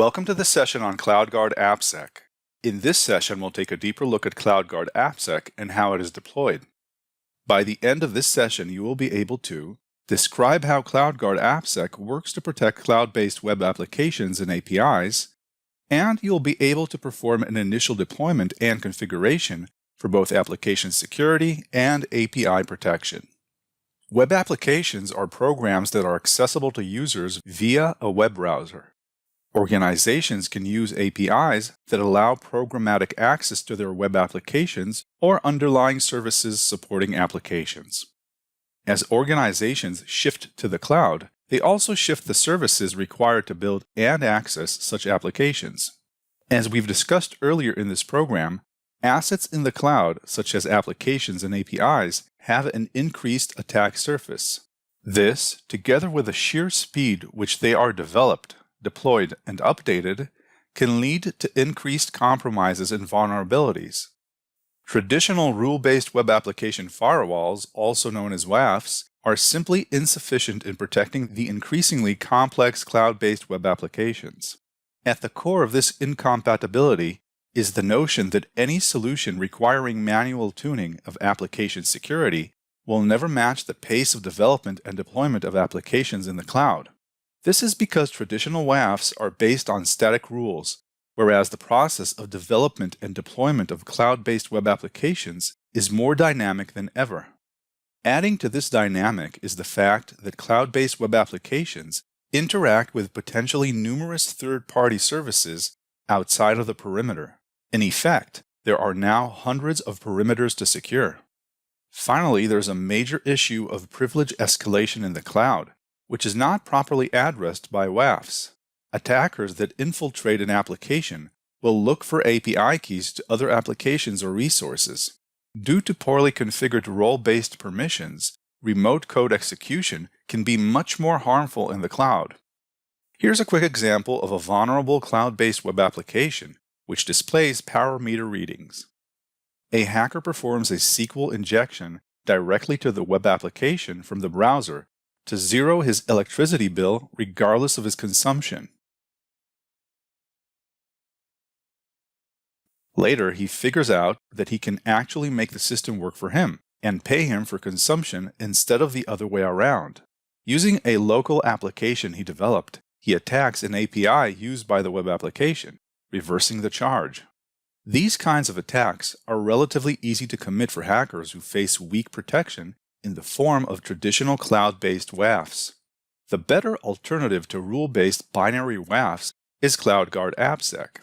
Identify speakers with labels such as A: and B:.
A: Welcome to the session on CloudGuard AppSec. In this session, we'll take a deeper look at CloudGuard AppSec and how it is deployed. By the end of this session, you will be able to describe how CloudGuard AppSec works to protect cloud-based web applications and APIs, and you'll be able to perform an initial deployment and configuration for both application security and API protection. Web applications are programs that are accessible to users via a web browser. Organizations can use APIs that allow programmatic access to their web applications or underlying services supporting applications. As organizations shift to the cloud, they also shift the services required to build and access such applications. As we've discussed earlier in this program, assets in the cloud, such as applications and APIs, have an increased attack surface. This, together with the sheer speed which they are developed, deployed, and updated, can lead to increased compromises and vulnerabilities. Traditional rule-based web application firewalls, also known as WAFs, are simply insufficient in protecting the increasingly complex cloud-based web applications. At the core of this incompatibility is the notion that any solution requiring manual tuning of application security will never match the pace of development and deployment of applications in the cloud. This is because traditional WAFs are based on static rules, whereas the process of development and deployment of cloud-based web applications is more dynamic than ever. Adding to this dynamic is the fact that cloud-based web applications interact with potentially numerous third-party services outside of the perimeter. In effect, there are now hundreds of perimeters to secure. Finally, there's a major issue of privilege escalation in the cloud, which is not properly addressed by WAFs. Attackers that infiltrate an application will look for API keys to other applications or resources. Due to poorly configured role-based permissions, remote code execution can be much more harmful in the cloud. Here's a quick example of a vulnerable cloud-based web application which displays power meter readings. A hacker performs a SQL injection directly to the web application from the browser to zero his electricity bill regardless of his consumption. Later, he figures out that he can actually make the system work for him and pay him for consumption instead of the other way around. Using a local application he developed, he attacks an API used by the web application, reversing the charge. These kinds of attacks are relatively easy to commit for hackers who face weak protection in the form of traditional cloud-based WAFs. The better alternative to rule-based binary WAFs is CloudGuard AppSec.